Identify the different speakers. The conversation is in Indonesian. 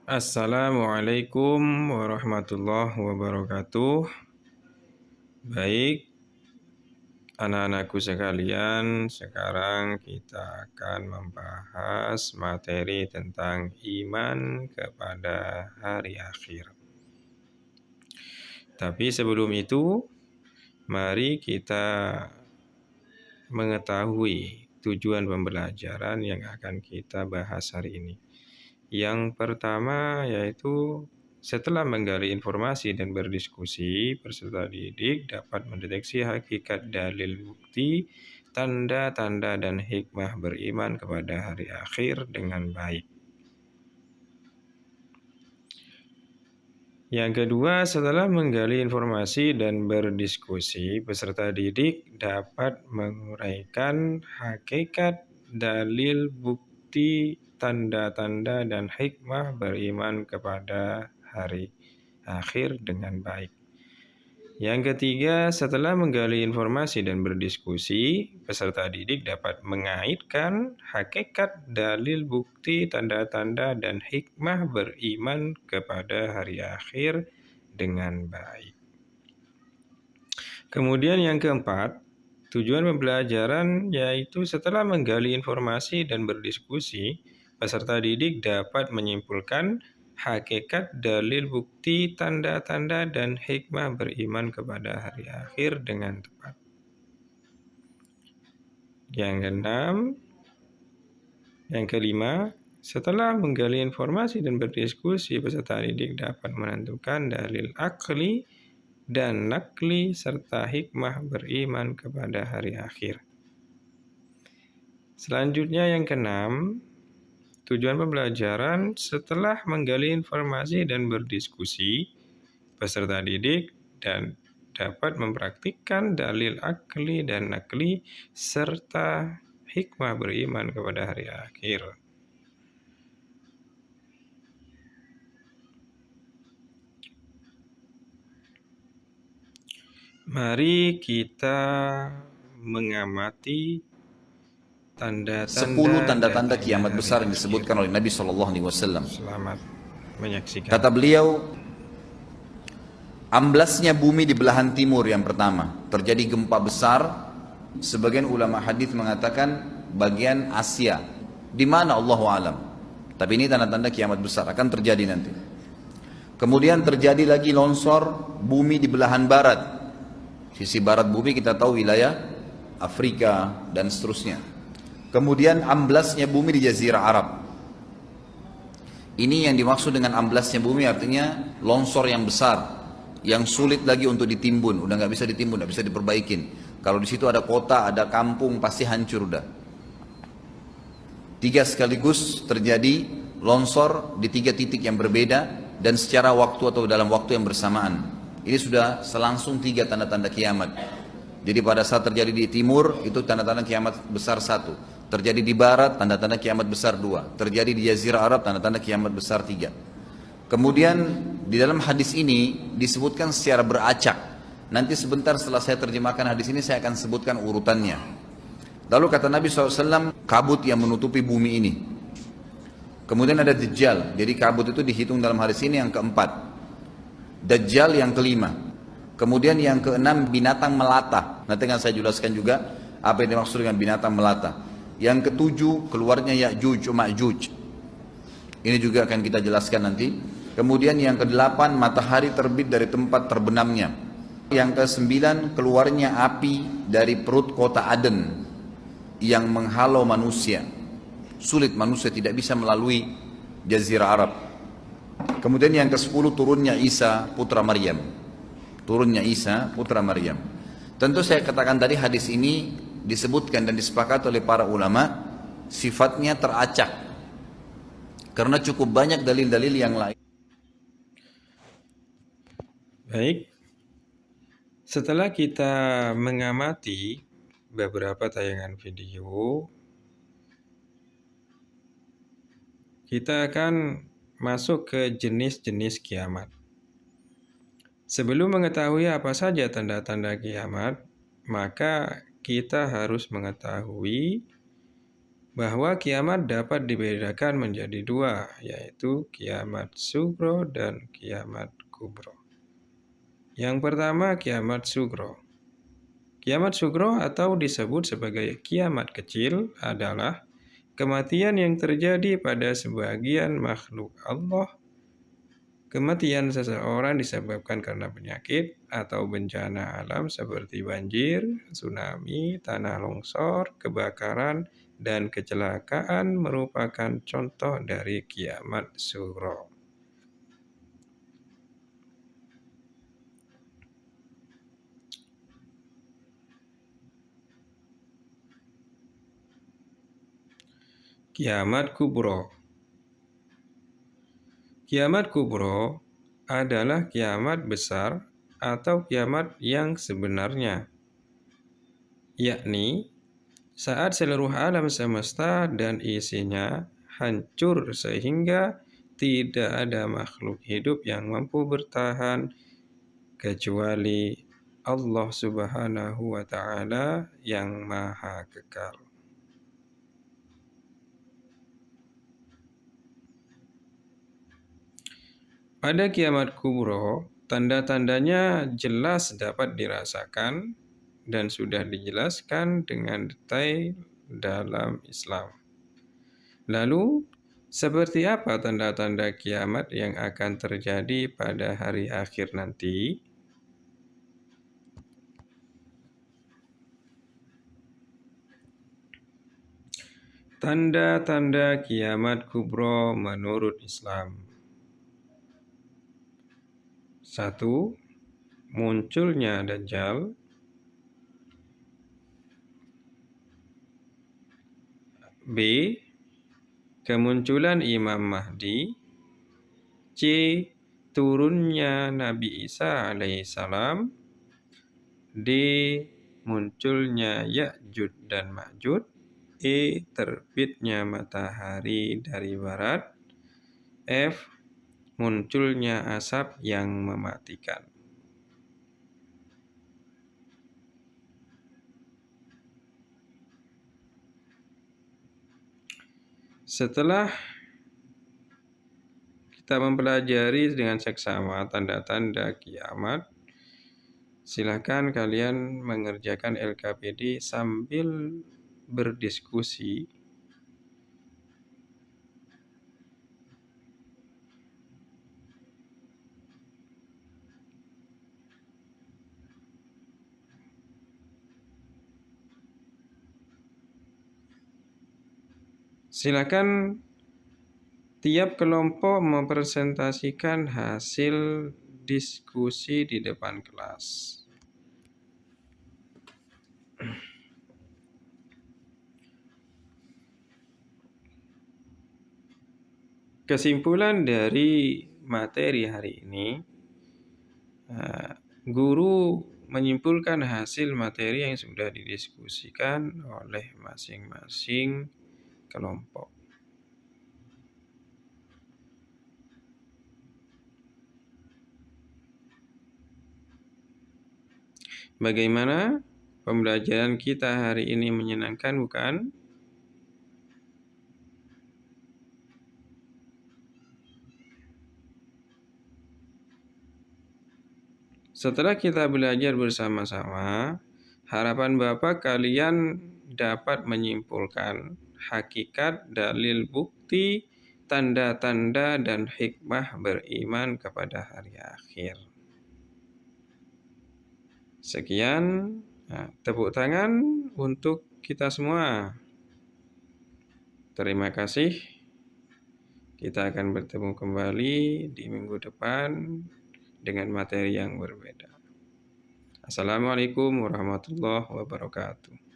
Speaker 1: Assalamualaikum warahmatullahi wabarakatuh. Baik, anak-anakku sekalian, sekarang kita akan membahas materi tentang iman kepada hari akhir. Tapi sebelum itu, mari kita mengetahui tujuan pembelajaran yang akan kita bahas hari ini. Yang pertama yaitu setelah menggali informasi dan berdiskusi, peserta didik dapat mendeteksi hakikat dalil bukti, tanda-tanda dan hikmah beriman kepada hari akhir dengan baik. Yang kedua, setelah menggali informasi dan berdiskusi, peserta didik dapat menguraikan hakikat dalil bukti, tanda-tanda dan hikmah beriman kepada hari akhir dengan baik. Yang ketiga, setelah menggali informasi dan berdiskusi, peserta didik dapat mengaitkan hakikat dalil bukti, tanda-tanda dan hikmah beriman kepada hari akhir dengan baik. Kemudian yang keempat, tujuan pembelajaran yaitu setelah menggali informasi dan berdiskusi, peserta didik dapat menyimpulkan hakikat dalil bukti, tanda-tanda dan hikmah beriman kepada hari akhir dengan tepat. Yang keenam, yang kelima, setelah menggali informasi dan berdiskusi, peserta didik dapat menentukan dalil akli dan nakli serta hikmah beriman kepada hari akhir. Selanjutnya yang keenam, tujuan pembelajaran setelah menggali informasi dan berdiskusi, peserta didik dan dapat mempraktikkan dalil akli dan nakli serta hikmah beriman kepada hari akhir. Mari kita mengamati
Speaker 2: 10 tanda-tanda kiamat besar yang disebutkan oleh Nabi SAW.
Speaker 1: Selamat menyaksikan.
Speaker 2: Kata beliau, amblasnya bumi di belahan timur yang pertama, terjadi gempa besar. Sebagian ulama hadis mengatakan bagian Asia, di mana Allahu alam. Tapi ini tanda-tanda kiamat besar akan terjadi nanti. Kemudian terjadi lagi longsor bumi di belahan barat. Sisi barat bumi kita tahu wilayah Afrika dan seterusnya. Kemudian amblasnya bumi di Jazirah Arab. Ini yang dimaksud dengan amblasnya bumi artinya longsor yang besar, yang sulit lagi untuk ditimbun, udah nggak bisa ditimbun, nggak bisa diperbaikin. Kalau di situ ada kota, ada kampung, pasti hancur udah. 3 sekaligus terjadi longsor di 3 titik yang berbeda dan secara waktu atau dalam waktu yang bersamaan. Ini sudah selangsung 3 tanda-tanda kiamat. Jadi pada saat terjadi di timur itu tanda-tanda kiamat besar 1. Terjadi di barat, tanda-tanda kiamat besar 2. Terjadi di Jazirah Arab, tanda-tanda kiamat besar 3. Kemudian di dalam hadis ini disebutkan secara beracak. Nanti sebentar setelah saya terjemahkan hadis ini saya akan sebutkan urutannya. Lalu kata Nabi SAW, kabut yang menutupi bumi ini. Kemudian ada Dajjal. Jadi kabut itu dihitung dalam hadis ini yang keempat. Dajjal yang kelima. Kemudian yang keenam binatang melata. Nanti akan saya jelaskan juga apa yang dimaksud dengan binatang melata. Yang ketujuh keluarnya Ya'juj Ma'juj. Ini juga akan kita jelaskan nanti. Kemudian yang kedelapan matahari terbit dari tempat terbenamnya. Yang kesembilan keluarnya api dari perut kota Aden yang menghalau manusia. Sulit, manusia tidak bisa melalui Jazirah Arab. Kemudian yang ke-10 turunnya Isa putra Maryam. Turunnya Isa putra Maryam. Tentu saya katakan tadi hadis ini disebutkan dan disepakati oleh para ulama sifatnya teracak karena cukup banyak dalil-dalil yang lain.
Speaker 1: Baik, setelah kita mengamati beberapa tayangan video, kita akan masuk ke jenis-jenis kiamat. Sebelum mengetahui apa saja tanda-tanda kiamat, maka kita harus mengetahui bahwa kiamat dapat dibedakan menjadi dua, yaitu kiamat sugro dan kiamat kubro. Yang pertama, kiamat sugro. Kiamat sugro atau disebut sebagai kiamat kecil adalah kematian yang terjadi pada sebagian makhluk Allah. Kematian seseorang disebabkan karena penyakit atau bencana alam seperti banjir, tsunami, tanah longsor, kebakaran, dan kecelakaan merupakan contoh dari kiamat sugro. Kiamat kubro. Kiamat kubro adalah kiamat besar atau kiamat yang sebenarnya, yakni saat seluruh alam semesta dan isinya hancur sehingga tidak ada makhluk hidup yang mampu bertahan kecuali Allah Subhanahu wa Ta'ala yang Maha Kekal. Pada kiamat kubro, tanda-tandanya jelas dapat dirasakan dan sudah dijelaskan dengan detail dalam Islam. Lalu, seperti apa tanda-tanda kiamat yang akan terjadi pada hari akhir nanti? Tanda-tanda kiamat kubro menurut Islam. 1. Munculnya Dajjal. B. Kemunculan Imam Mahdi. C. Turunnya Nabi Isa alaihissalam. D. Munculnya Ya'juj dan Ma'juj. E. Terbitnya matahari dari barat. F. Munculnya asap yang mematikan. Setelah kita mempelajari dengan seksama tanda-tanda kiamat, silakan kalian mengerjakan LKPD sambil berdiskusi. Silakan tiap kelompok mempresentasikan hasil diskusi di depan kelas. Kesimpulan dari materi hari ini, guru menyimpulkan hasil materi yang sudah didiskusikan oleh masing-masing kelompok. Bagaimana pembelajaran kita hari ini, menyenangkan bukan? Setelah kita belajar bersama-sama, harapan Bapak kalian dapat menyimpulkan hakikat, dalil, bukti, tanda-tanda, dan hikmah beriman kepada hari akhir. Sekian, tepuk tangan untuk kita semua. Terima kasih. Kita akan bertemu kembali di minggu depan dengan materi yang berbeda. Assalamualaikum warahmatullahi wabarakatuh.